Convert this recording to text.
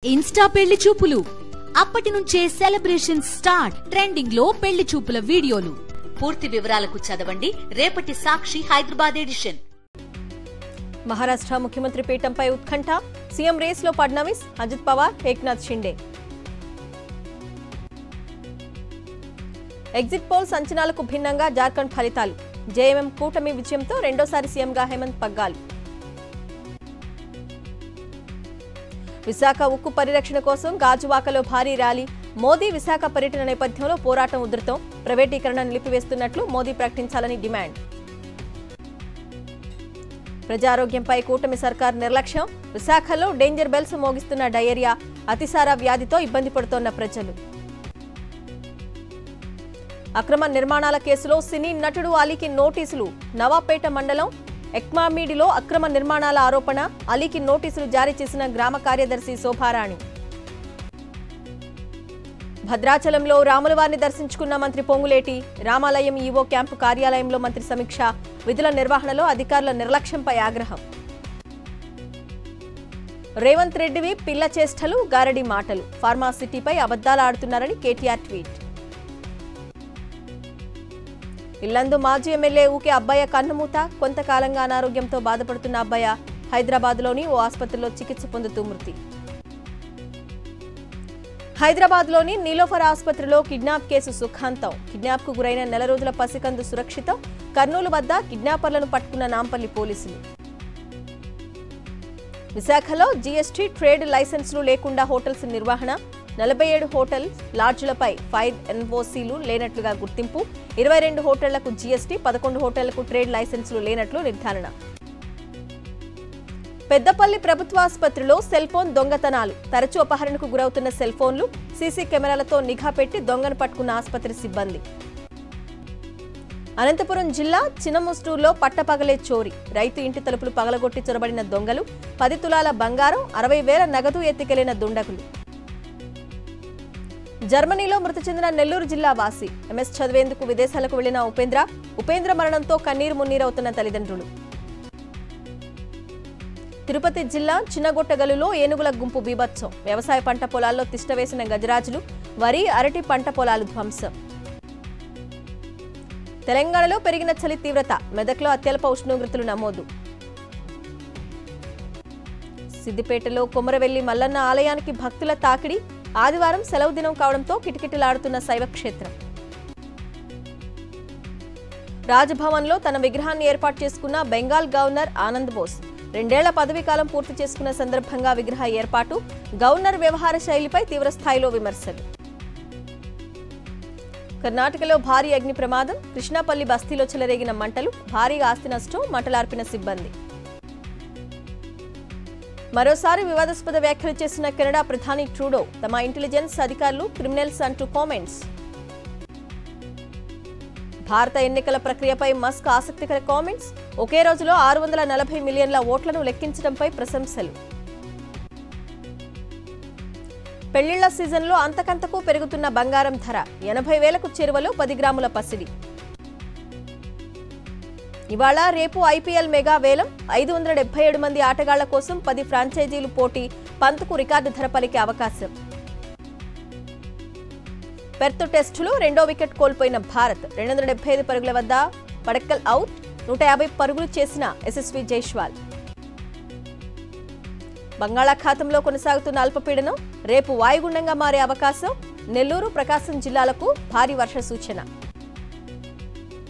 Insta పెళ్లి చూపులు అప్పటి నుంచే సెలబ్రేషన్ స్టార్ట్. ట్రెండింగ్ లో పెళ్లి చూపుల వీడియోలు. పూర్తి వివరాలకు చదవండి రేపటి సాక్షి హైదరాబాద్ ఎడిషన్. మహారాష్ట్ర ముఖ్యమంత్రి పీఠంపై ఉత్కంఠ. సీఎం రేస్లో ఫడ్నవీస్, అజిత్ పవార్, ఏక్నాథ్ షిండే. ఎగ్జిట్ పోల్స్ అంచనాలకు భిన్నంగా జార్ఖండ్ ఫలితాలు. జేఎంఎం కూటమి విజయంతో రెండోసారి సీఎంగా హేమంత్ పగ్గాలు. విశాఖ ఉక్కు పరిరక్షణ కోసం గాజువాకలో భారీ ర్యాలీ. మోదీ విశాఖ పర్యటన నేపథ్యంలో పోరాటం ఉధృతం. ప్రైవేటీకరణ నిలిపివేస్తున్నట్లు మోదీ ప్రకటించాలని డిమాండ్. ప్రజారోగ్యంపై కూటమి సర్కార్ నిర్లక్ష్యం. విశాఖలో డేంజర్ బెల్స్ మోగిస్తున్న డయేరియా, అతిసార వ్యాధితో ఇబ్బంది పడుతోన్న ప్రజలు. అక్రమ నిర్మాణాల కేసులో సినీ నటుడు అలీకి నోటీసులు. నవాపేట మండలం ఎక్మామీడిలో అక్రమ నిర్మాణాల ఆరోపణ. అలీకి నోటీసులు జారీ చేసిన గ్రామ కార్యదర్శి శోభారాణి. భద్రాచలంలో రాములవారిని దర్శించుకున్న మంత్రి పొంగులేటి. రామాలయం ఈవో క్యాంపు కార్యాలయంలో మంత్రి సమీక్ష. విధుల నిర్వహణలో అధికారుల నిర్లక్ష్యంపై ఆగ్రహం. రేవంత్ రెడ్డివి పిల్ల చేష్టలు, గారడి మాటలు. ఫార్మాసిటీపై అబద్దాలు ఆడుతున్నారని కేటీఆర్ ట్వీట్. ఇల్లందు మాజీ ఎమ్మెల్యే ఊకే అబ్బయ్య కన్నుమూత. కొంతకాలంగా అనారోగ్యంతో బాధపడుతున్న అబ్బయ్య హైదరాబాద్లోని ఓ ఆసుపత్రిలో చికిత్స పొందుతూ మృతి. హైదరాబాద్లోని నీలోఫర్ ఆసుపత్రిలో కిడ్నాప్ కేసు సుఖాంతం. కిడ్నాప్కు గురైన నెల రోజుల పసికందు సురక్షితం. కర్నూలు వద్ద కిడ్నాపర్లను పట్టుకున్న నాంపల్లి పోలీసులు. విశాఖలో జీఎస్టీ ట్రేడ్ లైసెన్సులు లేకుండా హోటల్స్ నిర్వహణ. 47 హోటల్ లాడ్జ్లపై ఫైర్ ఎన్ఓసీలు లేనట్లుగా గుర్తింపు. 22 హోటళ్లకు జీఎస్టీ, 11 హోటళ్లకు ట్రేడ్ లైసెన్సులు లేనట్లు నిర్ధారణ. పెద్దపల్లి ప్రభుత్వాసుపత్రిలో సెల్ ఫోన్ దొంగతనాలు. తరచూ అపహరణకు గురవుతున్న సెల్ ఫోన్లు. సీసీ కెమెరాలతో నిఘా పెట్టి దొంగను పట్టుకున్న ఆసుపత్రి సిబ్బంది. అనంతపురం జిల్లా చినముస్టూరులో పట్టపగలే చోరీ. రైతు ఇంటి తలుపులు పగలగొట్టి చొరబడిన దొంగలు. 10 తులాల బంగారం, 60,000 నగదు ఎత్తికెళ్లిన దుండగులు. జర్మనీలో మృతి చెందిన నెల్లూరు జిల్లా వాసి. ఎంఎస్ చదివేందుకు విదేశాలకు వెళ్లిన ఉపేంద్ర మరణంతో కన్నీరు మున్నీరవుతున్న తల్లిదండ్రులు. తిరుపతి జిల్లా చిన్నగొట్టగలులో ఏనుగుల గుంపు బీభత్సం. వ్యవసాయ పంట పొలాల్లో తిష్టవేసిన గజరాజులు. వరి, అరటి పంట పొలాలు ధ్వంసం. తెలంగాణలో పెరిగిన చలి తీవ్రత. మెదక్లో అత్యల్ప ఉష్ణోగ్రతలు నమోదు. సిద్దిపేటలో కొమరవెల్లి మల్లన్న ఆలయానికి భక్తుల తాకిడి. ఆదివారం సెలవు దినం కావడంతో కిటకిటలాడుతున్న శైవక్షేత్రం. రాజ్భవన్లో తన విగ్రహాన్ని ఏర్పాటు చేసుకున్న బెంగాల్ గవర్నర్ ఆనంద్ బోస్. 2 ఏళ్ల పదవీకాలం పూర్తి చేసుకున్న సందర్భంగా విగ్రహ ఏర్పాటు. గవర్నర్ వ్యవహార శైలిపై తీవ్రస్థాయిలో విమర్శలు. కర్ణాటకలో భారీ అగ్ని ప్రమాదం. కృష్ణాపల్లి బస్తీలో చెలరేగిన మంటలు. భారీగా ఆస్తి నష్టం. మంటలార్పిన సిబ్బంది. మరోసారి వివాదాస్పద వ్యాఖ్యలు చేసిన కెనడా ప్రధాని ట్రూడో. తమ ఇంటెలిజెన్స్ అధికారులు క్రిమినల్స్ అంటూ కామెంట్స్. భారత ఎన్నికల ప్రక్రియపై మస్క్ ఆసక్తికర కామెంట్స్. ఒకే రోజులో 640 మిలియన్ల ఓట్లను లెక్కించడంపై ప్రశంసలు. పెళ్లిళ్ల సీజన్లో అంతకంతకు పెరుగుతున్న బంగారం ధర. 80,000కు చేరువలో 10 గ్రాముల పసిడి. ఇవాళ రేపు ఐపీఎల్ మెగా వేలం. 577 మంది ఆటగాళ్ల కోసం 10 ఫ్రాంచైజీలు పోటీ. పంత్కు రికార్డు ధర పలికే అవకాశం. పెర్త్ టెస్టులో 2వ వికెట్ కోల్పోయిన భారత్. 275 పరుగుల వద్ద పడక్కల్ అవుట్. 150 పరుగులు చేసిన యశస్వి జైస్వాల్. బంగాళాఖాతంలో కొనసాగుతున్న అల్పపీడనం రేపు వాయుగుండంగా మారే అవకాశం. నెల్లూరు, ప్రకాశం జిల్లాలకు భారీ వర్ష సూచన.